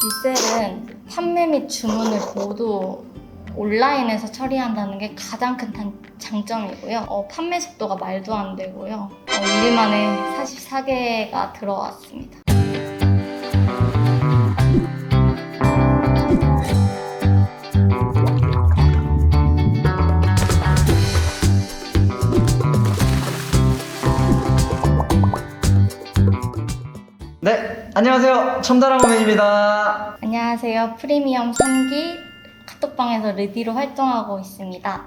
리셀은 판매 및 주문을 모두 온라인에서 처리한다는 게 가장 큰 장점이고요. 판매 속도가 말도 안 되고요. 1일 만에 44개가 들어왔습니다. 네, 안녕하세요. 첨다랑어맨입니다. 안녕하세요. 프리미엄 3기 카톡방에서 르디로 활동하고 있습니다.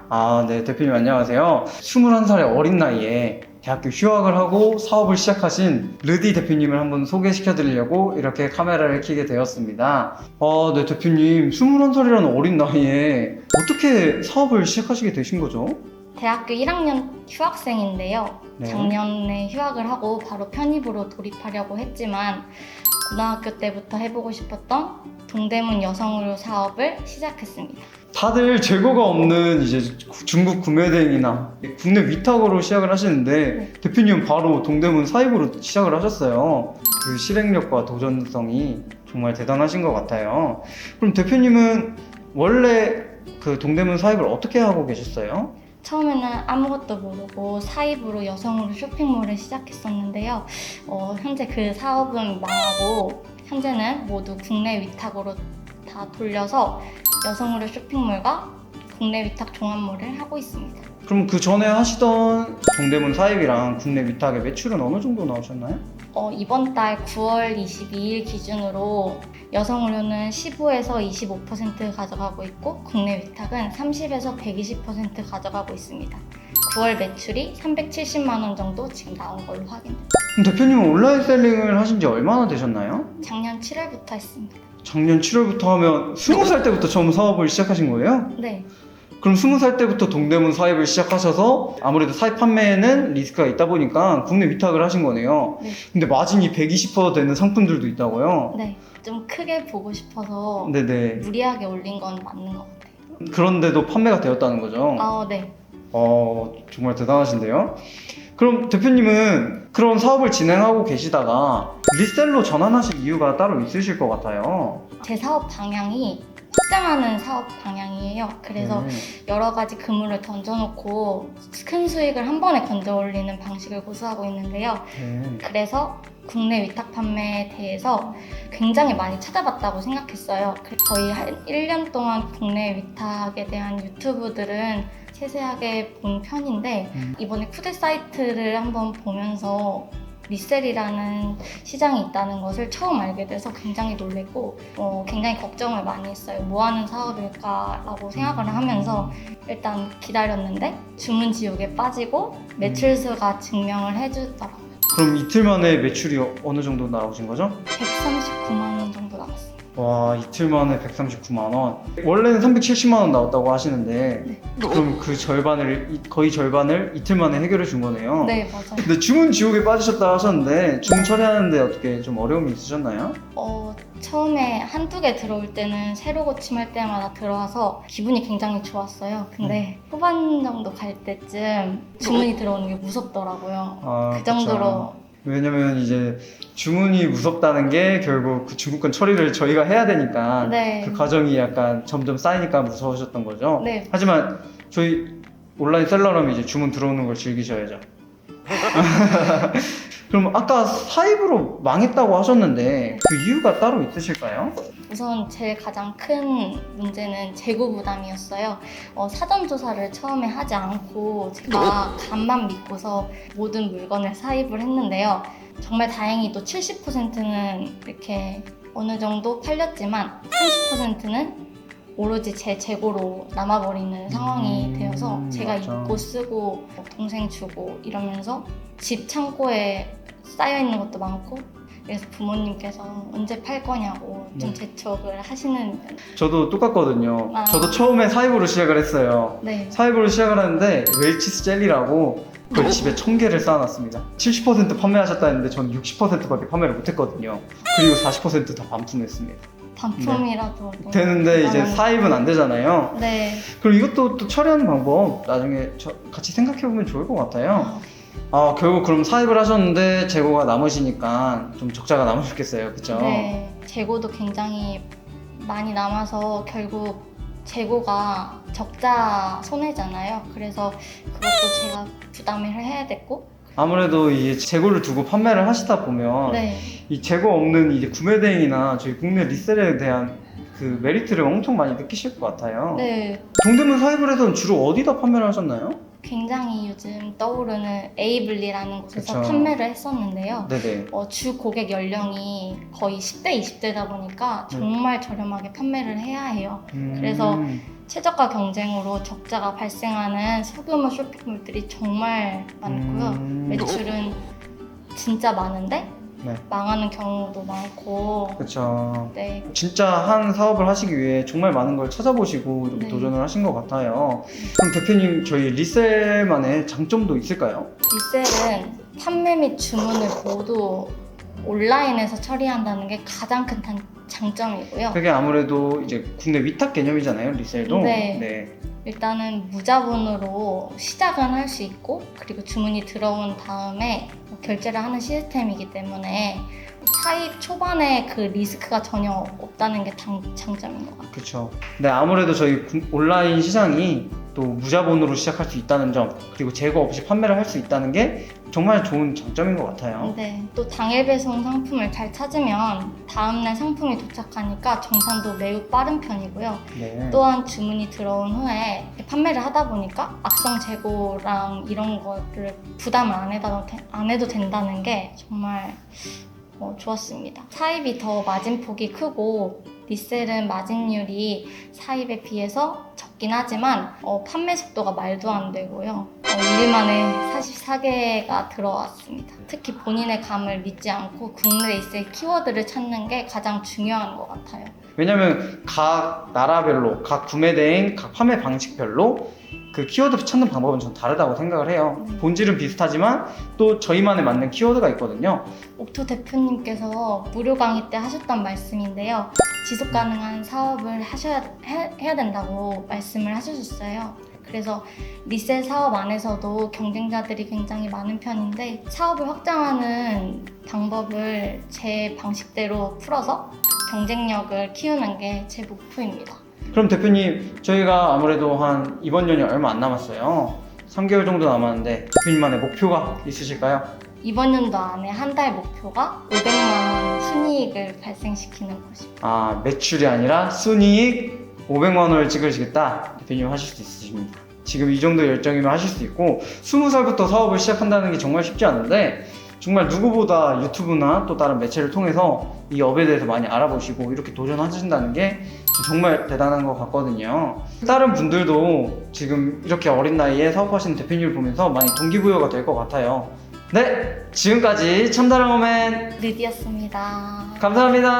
네, 대표님 안녕하세요. 21살의 어린 나이에 대학교 휴학을 하고 사업을 시작하신 르디 대표님을 한번 소개시켜 드리려고 이렇게 카메라를 켜게 되었습니다. 네, 대표님 21살이라는 어린 나이에 어떻게 사업을 시작하시게 되신 거죠? 대학교 1학년 휴학생인데요. 네. 작년에 휴학을 하고 바로 편입으로 돌입하려고 했지만 고등학교 때부터 해보고 싶었던 동대문 여성의류 사업을 시작했습니다. 다들 재고가 없는 이제 중국 구매대행이나 국내 위탁으로 시작을 하시는데 네. 대표님은 바로 동대문 사입으로 시작을 하셨어요. 그 실행력과 도전성이 정말 대단하신 것 같아요. 그럼 대표님은 원래 그 동대문 사입을 어떻게 하고 계셨어요? 처음에는 아무것도 모르고 사입으로 여성의류 쇼핑몰을 시작했었는데요. 현재 그 사업은 망하고 현재는 모두 국내 위탁으로 다 돌려서 여성의류 쇼핑몰과 국내 위탁 종합몰을 하고 있습니다. 그럼 그 전에 하시던 동대문 사입이랑 국내 위탁의 매출은 어느 정도 나오셨나요? 이번 달 9월 22일 기준으로 여성의류는 15에서 25% 가져가고 있고 국내 위탁은 30에서 120% 가져가고 있습니다. 9월 매출이 370만 원 정도 지금 나온 걸로 확인됩니다. 그럼 대표님은 온라인 셀링을 하신 지 얼마나 되셨나요? 작년 7월부터 했습니다. 작년 7월부터 하면 20살 때부터 처음 사업을 시작하신 거예요? 네, 그럼 20살 때부터 동대문 사입을 시작하셔서 아무래도 사입 판매에는 리스크가 있다 보니까 국내 위탁을 하신 거네요. 네. 근데 마진이 120% 되는 상품들도 있다고요? 네. 좀 크게 보고 싶어서 네네. 무리하게 올린 건 맞는 것 같아요. 그런데도 판매가 되었다는 거죠? 네. 정말 대단하신데요? 그럼 대표님은 그런 사업을 진행하고 계시다가 리셀로 전환하신 이유가 따로 있으실 것 같아요. 제 사업 방향이 확장하는 사업 방향이에요. 그래서 여러 가지 그물을 던져놓고 큰 수익을 한 번에 건져 올리는 방식을 고수하고 있는데요. 그래서 국내 위탁 판매에 대해서 굉장히 많이 찾아봤다고 생각했어요. 거의 한 1년 동안 국내 위탁에 대한 유튜브들은 세세하게 본 편인데 이번에 쿠데 사이트를 한번 보면서 리셀이라는 시장이 있다는 것을 처음 알게 돼서 굉장히 놀랬고 굉장히 걱정을 많이 했어요. 뭐 하는 사업일까라고 생각을 하면서 일단 기다렸는데 주문 지옥에 빠지고 매출 수가 증명을 해주더라고요. 그럼 이틀 만에 매출이 어느 정도 나오신 거죠? 139만 원 정도 나왔어요. 와, 이틀 만에 139만 원. 원래는 370만 원 나왔다고 하시는데 네. 그럼 그 거의 절반을 이틀 만에 해결해 준 거네요. 네, 맞아요. 근데 주문 지옥에 빠지셨다 하셨는데 주문 처리하는데 어떻게 좀 어려움이 있으셨나요? 처음에 한두 개 들어올 때는 새로 고침할 때마다 들어와서 기분이 굉장히 좋았어요. 근데 후반 정도 갈 때쯤 주문이 들어오는 게 무섭더라고요. 그 정도로. 왜냐면 이제 주문이 무섭다는 게 결국 그 중국권 처리를 저희가 해야 되니까 네. 그 과정이 약간 점점 쌓이니까 무서우셨던 거죠. 네. 하지만 저희 온라인 셀러라면 이제 주문 들어오는 걸 즐기셔야죠. 그럼 아까 사입으로 망했다고 하셨는데 그 이유가 따로 있으실까요? 우선 제일 가장 큰 문제는 재고 부담이었어요. 사전 조사를 처음에 하지 않고 제가 간만 믿고서 모든 물건을 사입을 했는데요. 정말 다행히도 70%는 이렇게 어느 정도 팔렸지만 30%는 오로지 제 재고로 남아버리는 상황이 되어서 제가 맞아. 입고 쓰고 동생 주고 이러면서 집 창고에 쌓여있는 것도 많고 그래서 부모님께서 언제 팔 거냐고 좀 재촉을 하시는. 저도 똑같거든요. 아. 저도 처음에 사입으로 시작을 했어요. 네. 사입으로 시작을 하는데 웰치스 젤리라고 거의 집에 1000개를 쌓아놨습니다. 70% 판매하셨다 했는데 저는 60%밖에 판매를 못했거든요. 그리고 40% 다 반품했습니다. 반품이라도 되는데 이제 사입은 안 되잖아요. 네. 그럼 이것도 또 처리하는 방법 나중에 같이 생각해보면 좋을 것 같아요. 결국 그럼 사입을 하셨는데 재고가 남으시니까 좀 적자가 남으셨겠어요, 그쵸? 네, 재고도 굉장히 많이 남아서 결국 재고가 적자 손해잖아요. 그래서 그것도 제가 부담을 해야 됐고. 아무래도 이 재고를 두고 판매를 하시다 보면 네, 이 재고 없는 이제 구매 대행이나 저희 국내 리셀에 대한 그 메리트를 엄청 많이 느끼실 것 같아요. 네, 동대문 사이버에서는 주로 어디다 판매를 하셨나요? 굉장히 요즘 떠오르는 에이블리라는 곳에서 그쵸. 판매를 했었는데요. 네네. 주 고객 연령이 거의 10대, 20대다 보니까 네. 정말 저렴하게 판매를 해야 해요. 그래서 최저가 경쟁으로 적자가 발생하는 소규모 쇼핑몰들이 정말 많고요. 매출은 진짜 많은데 네. 망하는 경우도 많고. 그쵸. 네, 진짜 한 사업을 하시기 위해 정말 많은 걸 찾아보시고 이렇게 네. 도전을 하신 것 같아요. 그럼 대표님 저희 리셀만의 장점도 있을까요? 리셀은 판매 및 주문을 모두 온라인에서 처리한다는 게 가장 큰 장점이고요. 그게 아무래도 이제 국내 위탁 개념이잖아요, 리셀도. 네. 일단은 무자본으로 시작은 할 수 있고, 그리고 주문이 들어온 다음에 결제를 하는 시스템이기 때문에 사입 초반에 그 리스크가 전혀 없다는 게 장점인 것 같아요. 그렇죠. 네, 아무래도 저희 온라인 시장이 또 무자본으로 시작할 수 있다는 점, 그리고 재고 없이 판매를 할 수 있다는 게 정말 좋은 장점인 것 같아요. 네, 또 당일 배송 상품을 잘 찾으면 다음날 상품이 도착하니까 정산도 매우 빠른 편이고요. 네. 또한 주문이 들어온 후에 판매를 하다 보니까 악성 재고랑 이런 거를 부담을 안 해도 된다는 게 정말 좋았습니다. 사입이 더 마진폭이 크고 리셀은 마진율이 사입에 비해서 적긴 하지만 판매 속도가 말도 안 되고요. 1일 만에 44개가 들어왔습니다. 특히 본인의 감을 믿지 않고 국내 리셀 키워드를 찾는 게 가장 중요한 것 같아요. 왜냐면 각 나라별로, 각 구매 대행, 각 판매 방식별로 그 키워드 찾는 방법은 전 다르다고 생각을 해요. 본질은 비슷하지만 또 저희만에 맞는 키워드가 있거든요. 옥토 대표님께서 무료 강의 때 하셨던 말씀인데요. 지속 가능한 사업을 해야 된다고 말씀을 하셨어요. 그래서 리셀 사업 안에서도 경쟁자들이 굉장히 많은 편인데 사업을 확장하는 방법을 제 방식대로 풀어서 경쟁력을 키우는 게 제 목표입니다. 그럼 대표님, 저희가 아무래도 한 이번 년이 얼마 안 남았어요. 3개월 정도 남았는데 대표님만의 목표가 있으실까요? 이번 연도 안에 한 달 목표가 500만 원 순이익을 발생시키는 것입니다. 매출이 아니라 순이익 500만 원을 찍으시겠다. 대표님 하실 수 있으십니다. 지금 이 정도 열정이면 하실 수 있고 20살부터 사업을 시작한다는 게 정말 쉽지 않은데 정말 누구보다 유튜브나 또 다른 매체를 통해서 이 업에 대해서 많이 알아보시고 이렇게 도전하신다는 게 정말 대단한 것 같거든요. 다른 분들도 지금 이렇게 어린 나이에 사업하시는 대표님을 보면서 많이 동기부여가 될 것 같아요. 네, 지금까지 참다랑 오맨 르디였습니다. 감사합니다.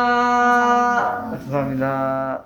감사합니다.